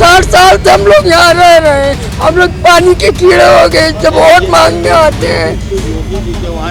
60 साल से हम लोग यहाँ रह रहे हैं, हम लोग पानी के कीड़े हो गए जब वोट मांगने आते हैं।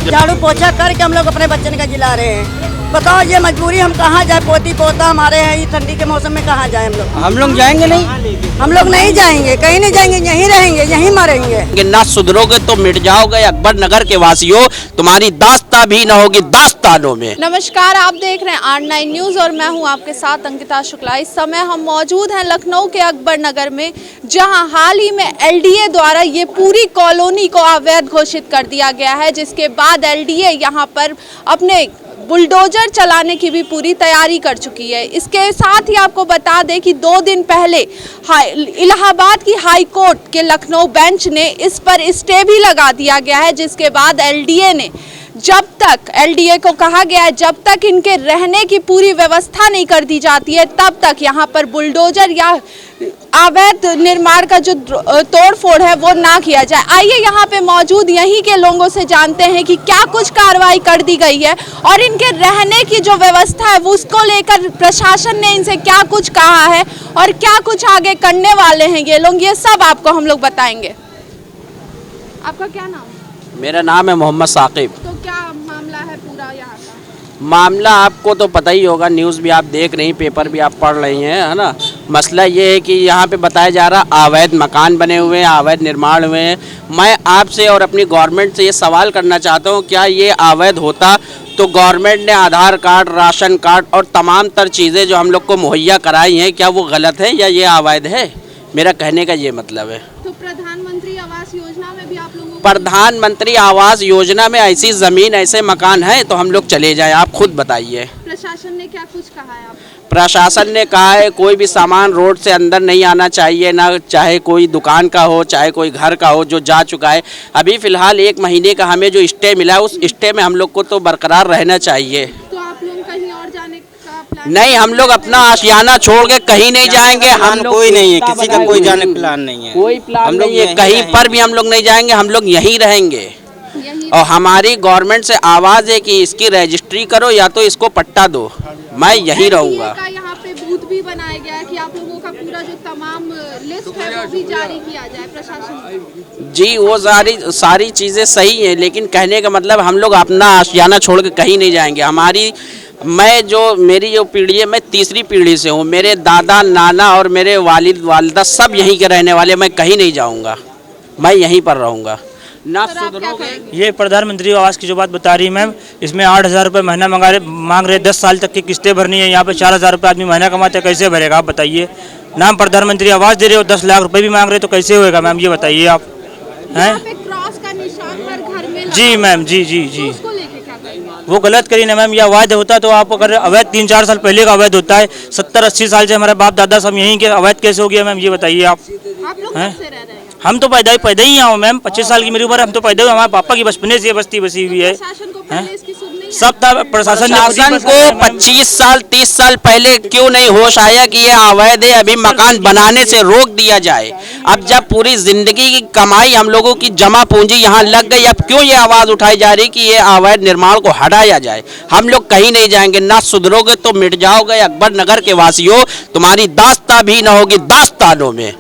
झाड़ू पोछा करके हम लोग अपने बच्चन का जिला रहे हैं। बताओ ये मजबूरी, हम कहाँ जाए? पोती पोता हमारे हैं, ये ठंडी के मौसम में कहाँ जाए? हम लोग जाएंगे नहीं, हम लोग नहीं जाएंगे, कहीं नहीं जाएंगे, यहीं रहेंगे, यहीं मरेंगे। ना सुधरोगे तो मिट जाओगे अकबर नगर के वासियों, तुम्हारी दास्तां भी न होगी दास्तानों में। नमस्कार, आप देख रहे हैं R9 न्यूज और मैं हूं आपके साथ अंकिता शुक्ला। इस समय हम मौजूद हैं लखनऊ के अकबर नगर में, जहां हाल ही में LDA द्वारा ये पूरी कॉलोनी को अवैध घोषित कर दिया गया है, जिसके बाद LDA यहां पर अपने बुलडोजर चलाने की भी पूरी तैयारी कर चुकी है। इसके साथ ही आपको बता दें कि 2 दिन पहले इलाहाबाद की हाई कोर्ट के लखनऊ बेंच ने इस पर स्टे भी लगा दिया गया है, जिसके बाद LDA ने LDA को कहा गया है जब तक इनके रहने की पूरी व्यवस्था नहीं कर दी जाती है तब तक यहाँ पर बुलडोजर या अवैध निर्माण का जो तोड़फोड़ है वो ना किया जाए। आइए यहाँ पे मौजूद यहीं के लोगों से जानते हैं कि क्या कुछ कार्रवाई कर दी गई है और इनके रहने की जो व्यवस्था है वो उसको लेकर प्रशासन ने इनसे क्या कुछ कहा है और क्या कुछ आगे करने वाले हैं ये लोग, ये सब आपको हम लोग बताएंगे। आपका क्या नाम? मेरा नाम है मोहम्मद साकिब। तो क्या मामला है पूरा यहाँ का? मामला आपको तो पता ही होगा, न्यूज़ भी आप देख रही, पेपर भी आप पढ़ रही हैं, है ना। मसला ये है कि यहाँ पे बताया जा रहा अवैध मकान बने हुए हैं, अवैध निर्माण हुए हैं। मैं आपसे और अपनी गवर्नमेंट से ये सवाल करना चाहता हूँ, क्या ये अवैध होता तो गवर्नमेंट ने आधार कार्ड, राशन कार्ड और तमाम तर चीज़ें जो हम लोग को मुहैया कराई हैं, क्या वो गलत है या ये अवैध है? मेरा कहने का ये मतलब है। तो प्रधानमंत्री आवास योजना में भी आप लोगों को प्रधानमंत्री आवास योजना में ऐसी ज़मीन, ऐसे मकान है तो हम लोग चले जाएं, आप खुद बताइए। प्रशासन ने क्या कुछ कहा है? आप प्रशासन ने कहा है कोई भी सामान रोड से अंदर नहीं आना चाहिए, ना चाहे कोई दुकान का हो चाहे कोई घर का हो जो जा चुका है। अभी फ़िलहाल 1 महीने का हमें जो स्टे मिला है उस स्टे में हम लोग को तो बरकरार रहना चाहिए। तो आप लोग कहीं और जाने का प्लान? नहीं, हम लोग अपना आशियाना छोड़ के कहीं नहीं जाएंगे। हम लोग कोई नहीं है, किसी का कोई जाने का प्लान नहीं है, कोई प्लान नहीं है, कहीं पर भी हम लोग नहीं जाएंगे, हम लोग यहीं रहेंगे। और हमारी गवर्नमेंट से आवाज़ है कि इसकी रजिस्ट्री करो या तो इसको पट्टा दो, मैं यहीं रहूँगा। यहाँ पे बूथ भी बनाया गया है कि आप लोगों का पूरा जो तमाम लिस्ट है वो भी जारी किया जाए प्रशासन। जी, वो सारी चीज़ें सही हैं, लेकिन कहने का मतलब हम लोग अपना आशियाना छोड़ के कहीं नहीं जाएंगे। मेरी जो पीढ़ी है, मैं तीसरी पीढ़ी से हूँ। मेरे दादा, नाना और मेरे वालिद वालिदा सब यहीं के रहने वाले। मैं कहीं नहीं जाऊँगा, मैं यहीं पर रहूँगा। ना सुधरोगे। ये प्रधानमंत्री आवास की जो बात बता रही है मैम, इसमें 8,000 रुपये महीना मांग रहे, 10 साल तक की किस्तें भरनी है। यहाँ पे 4,000 रुपये आदमी महीना कमाते हैं, कैसे भरेगा आप बताइए? नाम प्रधानमंत्री आवास दे रहे हो, 10 लाख रुपये भी मांग रहे तो कैसे होएगा मैम, ये बताइए आप हैं? क्रॉस का निशान हर घर में जी मैम, जी जी जी, उसको लेके क्या करेंगे? वो गलत करी ना मैम। ये अवैध होता तो आप अगर अवैध 3-4 साल पहले का अवैध होता है, 70-80 साल से हमारे बाप दादा सब यहीं के, अवैध कैसे हो गया मैम, ये बताइए आप लोग हैं? कैसे रह रहे हैं? हम तो पैदा ही यहाँ मैम, 25 साल की मेरी उम्र है, हम तो पैदा हुए, हमारे पापा की बचपने से बस्ती बसी हुई है। सब प्रशासन को 25 साल 30 साल पहले क्यों नहीं होश आया कि ये अवैध है, अभी मकान बनाने से रोक दिया जाए? अब जब पूरी जिंदगी की कमाई हम लोगों की जमा पूंजी यहाँ लग गई, अब क्यों ये आवाज उठाई जा रही कि ये अवैध निर्माण को हटाया जाए? हम लोग कहीं नहीं जाएंगे, ना सुधरोगे तो मिट जाओगे अकबर नगर के वासियों, तुम्हारी दास्तां भी न होगी दास्तानों में।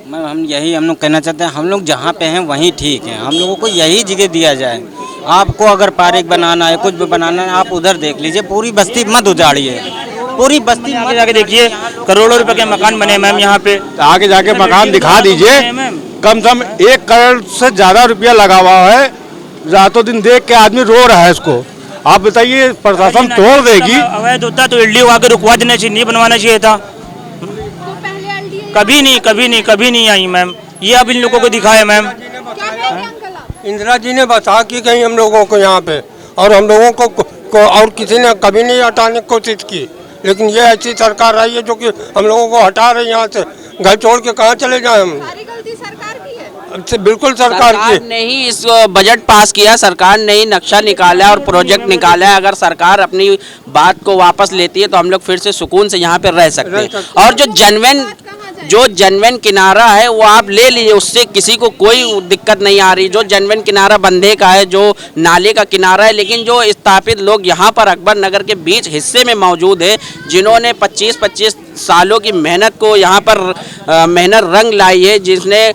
हम लोग कहना चाहते हैं, हम लोग जहाँ पे हैं वहीं ठीक है, हम लोगों को यही जगह दिया जाए। आपको अगर पार्क बनाना है, कुछ भी बनाना है, आप उधर देख लीजिए, पूरी बस्ती मत उजाड़िए, पूरी बस्ती आगे जाके देखिए, करोड़ों रुपए के मकान बने मैम यहाँ पे। आगे जाके मकान दिखा दीजिए, कम से कम 1 करोड़ से ज़्यादा रुपया लगा हुआ है, रातों दिन देख के आदमी रो रहा है इसको। आप बताइए, प्रशासन तोड़ देगी? अवैध होता तो LDO आके रुकवा देना चाहिए, नहीं बनवाना चाहिए था। कभी नहीं आई मैम, ये अब इन लोगों को दिखाए मैम। इंदिरा जी ने बता कि कहीं हम लोगों को यहाँ पे, और हम लोगों को और किसी ने कभी नहीं हटाने की कोशिश की, लेकिन ये ऐसी सरकार आई है जो कि हम लोगों को हटा रही है यहाँ से। घर छोड़ के कहाँ चले जाए हम? सारी गलती सरकार की है। बिल्कुल सरकार की ने ही इस बजट पास किया, सरकार ने ही नक्शा निकाला और प्रोजेक्ट निकाला है। अगर सरकार अपनी बात को वापस लेती है तो हम लोग फिर से सुकून से यहाँ पे रह सकते हैं। और जो जनवन किनारा है वो आप ले लीजिए, उससे किसी को कोई दिक्कत नहीं आ रही। जो जनवन किनारा बंधे का है, जो नाले का किनारा है, लेकिन जो स्थापित लोग यहाँ पर अकबर नगर के बीच हिस्से में मौजूद है, जिन्होंने 25-25 सालों की मेहनत को यहाँ पर मेहनत रंग लाई है, जिसने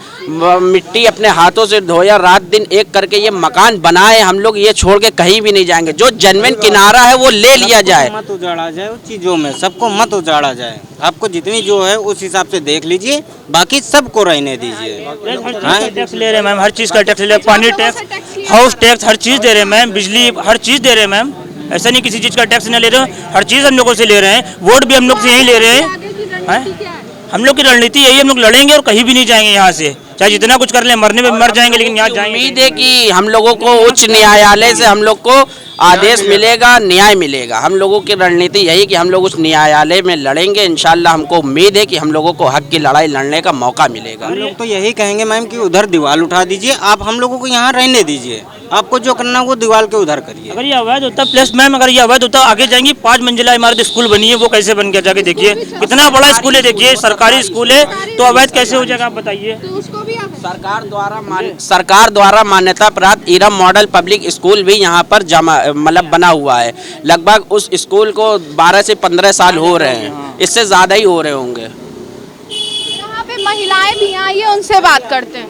मिट्टी अपने हाथों से धोया, रात दिन एक करके ये मकान बनाए। हम लोग ये छोड़ के कहीं भी नहीं जाएंगे। जो जेन्युइन किनारा है वो ले लिया जाए, मत उजाड़ा जाए उस चीज़ों में, सबको मत उजाड़ा जाए। आपको जितनी जो है उस हिसाब से देख लीजिए, बाकी सबको रहने दीजिए। टैक्स ले रहे हैं मैम, हर चीज़ का टैक्स ले रहे हैं, पानी टैक्स, हाउस टैक्स, हर चीज़ दे रहे हैं मैम, बिजली हर चीज़ दे रहे हैं मैम। ऐसा नहीं किसी चीज़ का टैक्स नहीं ले रहे हैं, हर चीज़ हम लोगों से ले रहे हैं। वोट भी हम लोग से यही ले रहे हैं। हम लोग की रणनीति यही, हम लोग लड़ेंगे और कहीं भी नहीं जाएंगे यहाँ से, चाहे जितना कुछ कर ले, मरने में मर जाएंगे, लेकिन यहाँ जाएंगे। उम्मीद है कि हम लोगों को उच्च न्यायालय से हम लोग को आदेश मिलेगा, न्याय मिलेगा। हम लोगों की रणनीति यही कि हम लोग उस न्यायालय में लड़ेंगे। इंशाल्लाह हमको उम्मीद है कि हम लोगों को हक की लड़ाई लड़ने का मौका मिलेगा। हम लोग तो यही कहेंगे मैम कि उधर दीवार उठा दीजिए, आप हम लोगों को यहाँ रहने दीजिए। आपको जो करना वो दीवार के उधर करिए। अगर ये अवैध होता, प्लस मैम अगर ये अवैध होता, आगे जाएंगी 5 मंजिला इमारत स्कूल बनी है, वो कैसे बन गया जाके देखिए, कितना बड़ा स्कूल है, देखिए सरकारी स्कूल है, तो अवैध कैसे हो जाएगा आप बताइए। सरकार द्वारा मान्यता प्राप्त इरम मॉडल पब्लिक स्कूल भी यहाँ पर मतलब बना हुआ है। लगभग उस स्कूल को 12 से 15 साल हो रहे हैं, इससे ज्यादा ही हो रहे होंगे। यहाँ पे महिलाएं भी आई है, उनसे बात करते हैं।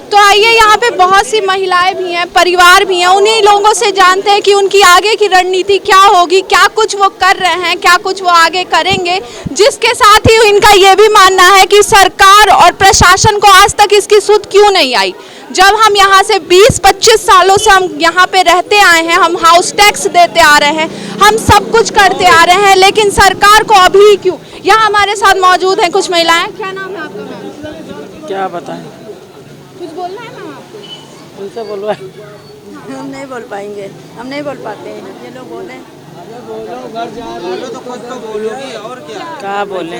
तो आइए, यहाँ पे बहुत सी महिलाएं भी हैं, परिवार भी हैं, उन्हीं लोगों से जानते हैं कि उनकी आगे की रणनीति क्या होगी, क्या कुछ वो कर रहे हैं, क्या कुछ वो आगे करेंगे। जिसके साथ ही इनका ये भी मानना है कि सरकार और प्रशासन को आज तक इसकी सुध क्यों नहीं आई। जब हम यहाँ से 20-25 सालों से हम यहाँ पे रहते आए हैं, हम हाउस टैक्स देते आ रहे हैं, हम सब कुछ करते आ रहे हैं, लेकिन सरकार को अभी क्यों। यहाँ हमारे साथ मौजूद हैं कुछ महिलाएं। क्या नाम है आपका मैम? क्या बताएं, कुछ बोलना है मैम आपको? उनसे बोलवा। हम नहीं बोल पाएंगे, हम नहीं बोल पाते हैं, ये लोग बोले। क्या बोले,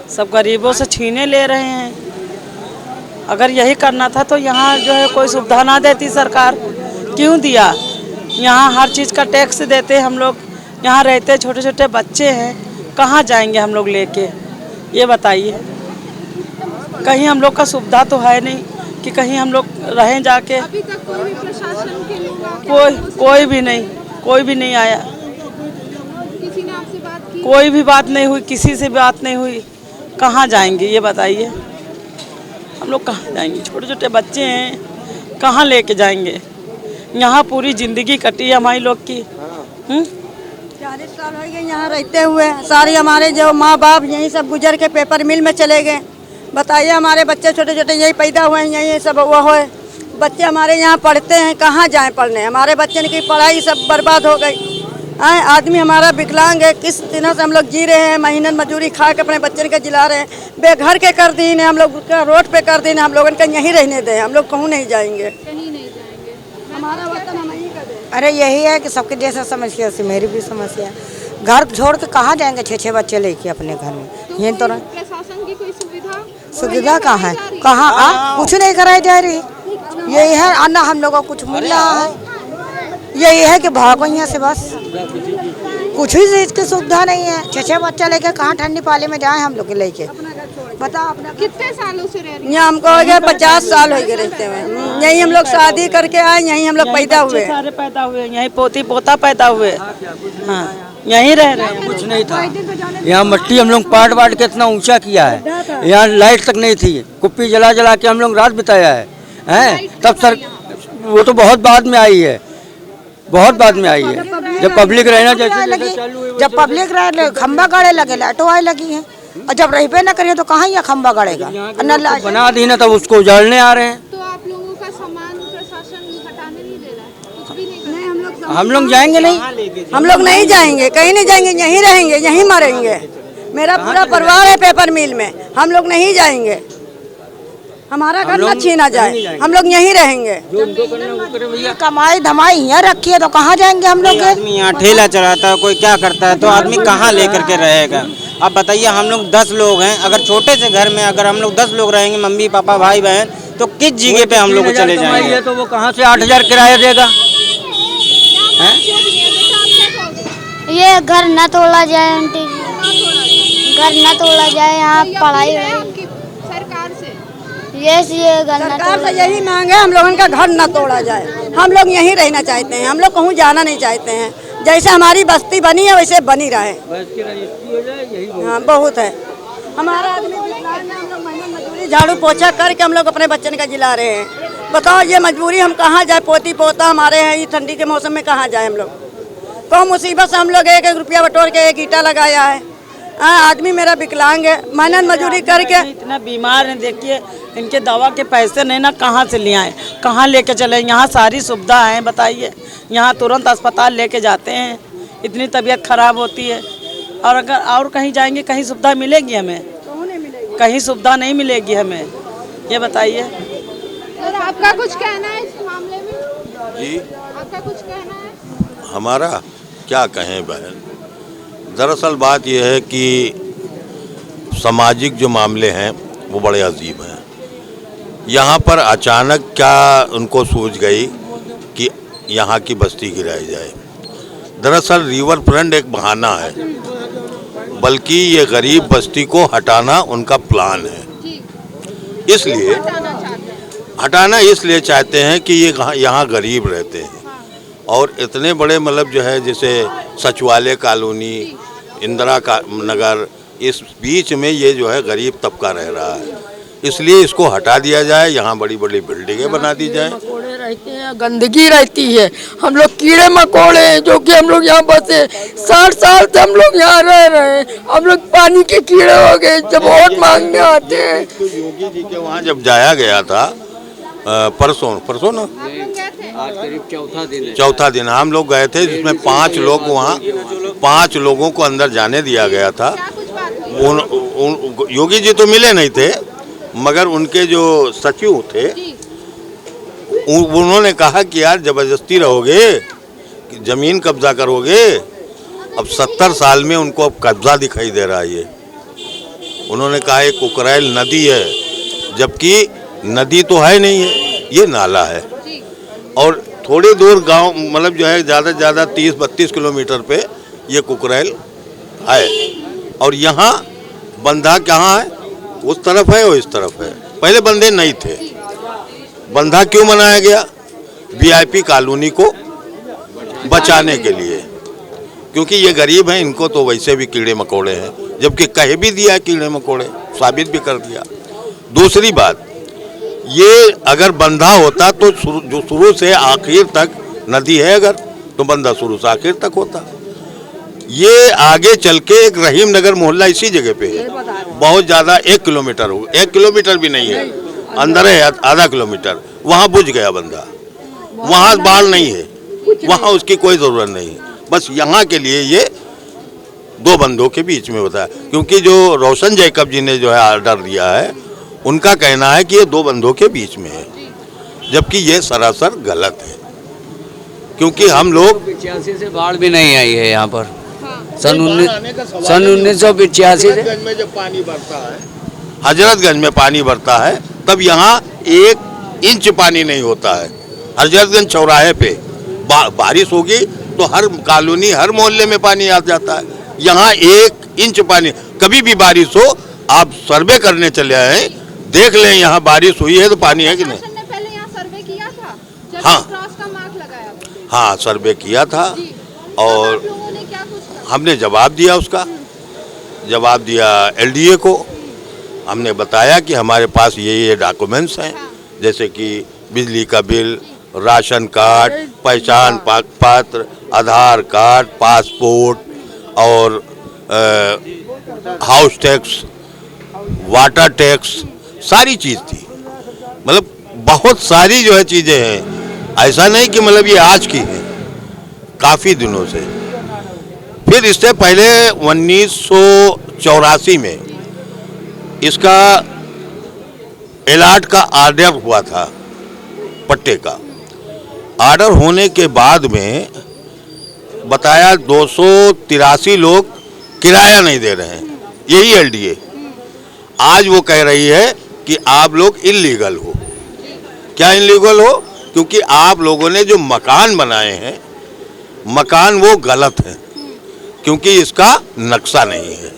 सब गरीबों से छीने ले रहे हैं। अगर यही करना था तो यहाँ जो है कोई सुविधा ना देती सरकार, क्यों दिया। यहाँ हर चीज़ का टैक्स देते हम लोग, यहाँ रहते छोटे छोटे बच्चे हैं, कहाँ जाएंगे हम लोग लेके, ये बताइए। कहीं हम लोग का सुविधा तो है नहीं कि कहीं हम लोग रहें जाके। अभी तक कोई भी प्रशासन के लोग कोई भी नहीं आया। किसी ने आपसे बात की? कोई भी बात नहीं हुई, किसी से बात नहीं हुई। कहाँ जाएंगे ये बताइए, हम लोग कहाँ जाएंगे। छोटे छोटे बच्चे हैं, कहाँ लेके जाएंगे। यहाँ पूरी ज़िंदगी कटी है हमारी लोग की। 40 साल हो गए यहाँ रहते हुए। सारे हमारे जो माँ बाप यहीं सब गुजर के पेपर मिल में चले गए। बताइए, हमारे बच्चे छोटे छोटे यही पैदा हुए हैं, यही सब वो है। बच्चे हमारे यहाँ पढ़ते हैं, कहाँ जाएं पढ़ने। हमारे बच्चे की पढ़ाई सब बर्बाद हो गई। आदमी हमारा विकलांग है, किस दिनों से हम लोग जी रहे हैं, मेहनत मजदूरी खा के अपने बच्चे के जिला रहे हैं। बेघर के कर दी ने हम लोग, उसका रोड पे कर दी ने हम लोगों का यहीं रहने दें। हम लोग कहूँ नहीं जाएंगे, कहीं नहीं जाएंगे। हमारा वतन हम यहीं का दें। अरे यही है कि सबके जैसा समस्या से मेरी भी समस्या है। घर छोड़ के कहाँ जाएंगे 6-6 बच्चे लेके अपने घर में। ये तो प्रशासन की कोई सुविधा कहाँ है, कहाँ कुछ नहीं कराई जा रही। यही है अन्ना, हम लोगों को कुछ मिल रहा है, यही है कि भागो यहाँ से बस। कुछ ही चीज़ की सुविधा नहीं है। 6-6 बच्चा लेके कहाँ ठंडी पाले में जाए हम लोग लेके, बताओ। अपना कितने सालों से रह रही हैं? यहाँ हमको हो गया 50 साल हो गए रहते हुए। यहीं हम लोग शादी करके आए, यहीं हम लोग पैदा हुए, सारे पैदा हुए, यहीं पोती पोता पैदा हुए। हाँ, यहीं रह रहे हैं। कुछ नहीं था यहाँ, मट्टी हम लोग पाट पाट के इतना ऊंचा किया है। यहाँ लाइट तक नहीं थी, कुप्पी जला जला के हम लोग रात बिताया है। तब सर वो तो बहुत बाद में आई है, बहुत बाद में आई है। जब पब्लिक रहना जब पब्लिक रहे खम्बा गाड़े लगे, लाइटो आए लगी है, और जब रहबे न करिए तो कहाँ यहाँ खम्बा गड़ेगा। बना दी ना, तब उसको उजाड़ने आ रहे हैं। तो आप लोगों का सामान प्रशासन हटाने नहीं दे रहा है, कुछ भी नहीं कर रहा है। हम लोग जाएंगे नहीं, हम लोग नहीं जाएंगे, कहीं नहीं जाएंगे, यहीं रहेंगे, यहीं मरेंगे। मेरा पूरा परिवार है पेपर मिल में, हम लोग नहीं जाएंगे। हमारा घर न छीना जाए, हम लोग यहीं रहेंगे। कमाई धमाई यहाँ रखी है तो कहाँ जाएंगे हम लोग। आदमी यहाँ ठेला चलाता है, कोई क्या करता है, तो आदमी कहाँ लेकर के रहेगा। अब बताइए, हम लोग 10 लोग हैं, अगर छोटे से घर में अगर हम लोग 10 लोग रहेंगे, मम्मी पापा भाई बहन, तो किस जगह पे हम लोग चले जाएंगे। तो वो कहाँ से 8,000 किराया देगा। ये घर न तोड़ा जाए आंटी, घर न तोड़ा जाए। यहाँ पढ़ाई सरकार से ये घर न सरकार से यही मांग है, हम लोगों का घर न तोड़ा जाए। हम लोग यहीं रहना चाहते हैं, हम लोग कहूँ जाना नहीं चाहते हैं। जैसे हमारी बस्ती बनी है वैसे बनी रहे। हाँ बहुत है। हमारा आदमी विकलांग है, हम लोग मेहनत मजदूरी झाड़ू पोछा करके हम लोग अपने बच्चन का जिला रहे हैं। बताओ ये मजबूरी हम कहाँ जाए, पोती पोता हमारे हैं, ये ठंडी के मौसम में कहाँ जाए हम लोग। तो मुसीबत से हम लोग 1-1 रुपया बटोर के एक ईटा लगाया है। हाँ आदमी मेरा विकलांग है, मेहनत मजदूरी करके इतना बीमार है। देखिए इनके दवा के पैसे नहीं ना कहाँ से ले आए, कहाँ लेके चले। यहाँ सारी सुविधा है, बताइए यहाँ तुरंत अस्पताल लेके जाते हैं। इतनी तबीयत खराब होती है और अगर और कहीं जाएंगे कहीं सुविधा मिलेगी हमें? कहीं सुविधा नहीं मिलेगी हमें, ये बताइए। और आपका कुछ कहना है इस मामले में? जी आपका कुछ कहना है? हमारा क्या कहें बहन, दरअसल बात यह है कि सामाजिक जो मामले हैं वो बड़े अजीब हैं। यहाँ पर अचानक क्या उनको सूझ गई कि यहाँ की बस्ती गिराई जाए। दरअसल रिवर फ्रंट एक बहाना है, बल्कि ये गरीब बस्ती को हटाना उनका प्लान है। इसलिए हटाना इसलिए चाहते हैं कि ये यहाँ गरीब रहते हैं और इतने बड़े मतलब जो है जैसे सचिवालय कॉलोनी, इंदिरा का नगर, इस बीच में ये जो है गरीब तबका रह रहा है। इसलिए इसको हटा दिया जाए, यहाँ बड़ी बड़ी बिल्डिंगें बना दी जाए। मकोड़े रहते हैं, गंदगी रहती है, हम लोग कीड़े मकोड़े हैं जो कि हम लोग यहाँ बसे 60 साल से हम लोग यहाँ रह रहे हैं। हम लोग पानी के कीड़े हो गए जब वोट मांगने आते हैं। तो योगी जी के वहाँ जब जाया गया था परसों ना, आज करीब चौथा दिन हम लोग गए थे, जिसमें 5 लोग वहाँ 5 लोगों को अंदर जाने दिया गया था। योगी जी तो मिले नहीं थे, मगर उनके जो सचिव थे उन्होंने कहा कि यार जबरदस्ती रहोगे, जमीन कब्जा करोगे। अब 70 साल में उनको अब कब्जा दिखाई दे रहा है। ये उन्होंने कहा एक कुकरैल नदी है, जबकि नदी तो है नहीं है, ये नाला है। और थोड़ी दूर गांव मतलब जो है ज़्यादा से ज़्यादा 30-32 किलोमीटर पे ये कुकरैल है। और यहाँ बंधा कहाँ है, उस तरफ है और इस तरफ है। पहले बंधे नहीं थे। बंधा क्यों बनाया गया? वीआईपी कॉलोनी को बचाने के लिए, क्योंकि ये गरीब हैं, इनको तो वैसे भी कीड़े मकोड़े हैं, जबकि कह भी दिया कीड़े मकोड़े, साबित भी कर दिया। दूसरी बात, ये अगर बंधा होता तो जो शुरू से आखिर तक नदी है अगर, तो बंधा शुरू से आखिर तक होता। ये आगे चल के एक रहीम नगर मोहल्ला इसी जगह पे है, बहुत ज़्यादा 1 किलोमीटर हो, 1 किलोमीटर भी नहीं है, अंदर है आधा किलोमीटर, वहाँ बुझ गया बंधा। वहाँ बाढ़ नहीं है, वहाँ उसकी कोई ज़रूरत नहीं। बस यहाँ के लिए ये 2 बंधों के बीच में होता है, क्योंकि जो रोशन जैकब जी ने जो है आर्डर दिया है, उनका कहना है कि ये 2 बंधों के बीच में है, जबकि ये सरासर गलत है। क्योंकि हम लोग 85 से बाढ़ भी नहीं आई है यहाँ पर। सन 1985 से में जब पानी भरता है, हजरतगंज में पानी भरता है, तब यहाँ 1 इंच पानी नहीं होता है। हजरतगंज चौराहे पे बारिश होगी तो हर कॉलोनी, हर मोहल्ले में पानी आ जाता है। यहाँ 1 इंच पानी, कभी भी बारिश हो, आप सर्वे करने चले आए, देख लें यहाँ बारिश हुई है तो पानी है कि नहीं। पहले यहाँ सर्वे किया था, जब हाँ। क्रॉस का मार्क लगाया था। हाँ सर्वे किया था और लोगों ने क्या कुछ कहा? हमने जवाब दिया, उसका जवाब दिया एलडीए को। हमने बताया कि हमारे पास ये डॉक्यूमेंट्स हैं, जैसे कि बिजली का बिल, राशन कार्ड, पहचान पत्र, आधार कार्ड, पासपोर्ट और हाउस टैक्स, वाटर टैक्स, सारी चीज़ थी। मतलब बहुत सारी जो है चीज़ें हैं, ऐसा नहीं कि मतलब ये आज की है, काफ़ी दिनों से। फिर इससे पहले 1984 में इसका एलाट का आर्डर हुआ था, पट्टे का आर्डर होने के बाद में बताया 283 लोग किराया नहीं दे रहे हैं, यही एलडीए। आज वो कह रही है कि आप लोग इल्लीगल हो। क्या इल्लीगल हो? क्योंकि आप लोगों ने जो मकान बनाए हैं, मकान वो गलत है, क्योंकि इसका नक्शा नहीं है।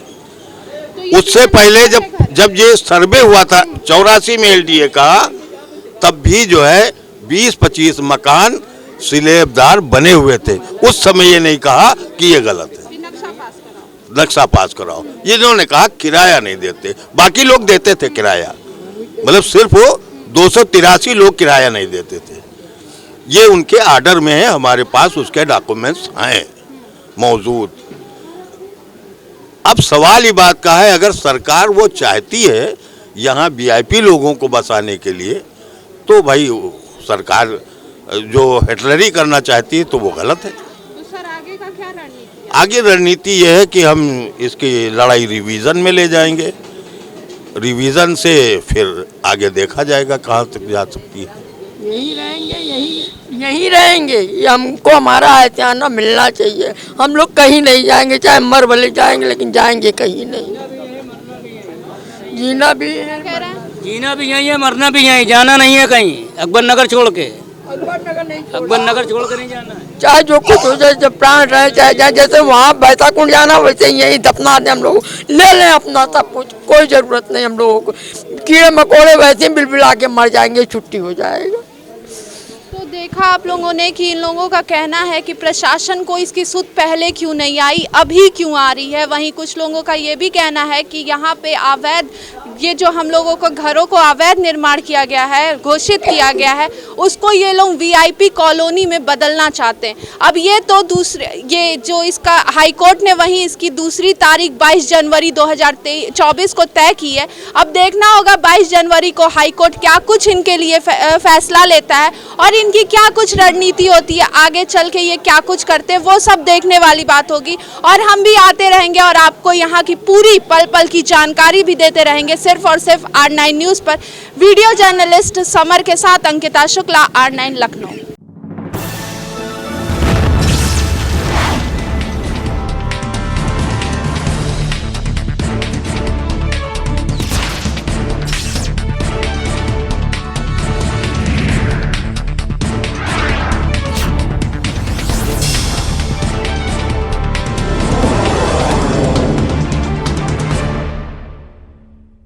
उससे पहले जब ये सर्वे हुआ था 84 में एलडीए का, तब भी जो है 20-25 मकान स्लैबदार बने हुए थे। उस समय ये नहीं कहा कि ये गलत है, नक्शा पास कराओ। ये इन्होंने कहा किराया नहीं देते, बाकी लोग देते थे किराया, मतलब सिर्फ वो 283 लोग किराया नहीं देते थे। ये उनके आर्डर में है, हमारे पास उसके डॉक्यूमेंट्स हैं मौजूद। अब सवाल ही बात का है, अगर सरकार वो चाहती है यहाँ वीआईपी लोगों को बसाने के लिए, तो भाई सरकार जो हिटलरी करना चाहती है तो वो गलत है। तो सर आगे का क्या रणनीति है? आगे रणनीति ये है कि हम इसकी लड़ाई रिवीजन में ले जाएंगे, रिवीजन से फिर आगे देखा जाएगा कहाँ तक जा सकती है। यही रहेंगे, यही रहेंगे। ये हमको हमारा एहतियाना मिलना चाहिए। हम लोग कहीं नहीं जाएंगे, चाहे मर भले जाएंगे, लेकिन जाएंगे कहीं नहीं। जीना भी है, जीना भी यहीं है, मरना भी यहीं, जाना नहीं है कहीं। अकबर नगर छोड़ के, अकबर नगर छोड़ कर नहीं जाना है। चाहे जो कुछ हो जाए, जब प्राण रहे चाहे जाए, जैसे वहाँ बैताकुंड जाना वैसे यही दफना दे हम लोग, ले लें अपना सब कुछ, कोई जरूरत नहीं हम लोगों को। कीड़े मकोड़े वैसे ही बिलबिला के मर जाएंगे, छुट्टी हो जाएगा। तो देखा आप लोगों ने कि इन लोगों का कहना है कि प्रशासन को इसकी सुध पहले क्यों नहीं आई, अभी क्यों आ रही है। वहीं कुछ लोगों का ये भी कहना है कि यहाँ पे अवैध, ये जो हम लोगों को घरों को अवैध निर्माण किया गया है, घोषित किया गया है, उसको ये लोग वीआईपी कॉलोनी में बदलना चाहते हैं। अब ये तो दूसरे, ये जो इसका हाईकोर्ट ने वहीं इसकी दूसरी तारीख 22 जनवरी 2024 को तय की है। अब देखना होगा 22 जनवरी को हाईकोर्ट क्या कुछ इनके लिए फैसला लेता है और इनकी क्या कुछ रणनीति होती है, आगे चल के ये क्या कुछ करते हैं, वो सब देखने वाली बात होगी। और हम भी आते रहेंगे और आपको यहाँ की पूरी पल पल की जानकारी भी देते रहेंगे, सिर्फ और सिर्फ R9 न्यूज़ पर। वीडियो जर्नलिस्ट समर के साथ अंकिता शुक्ला, R9 लखनऊ।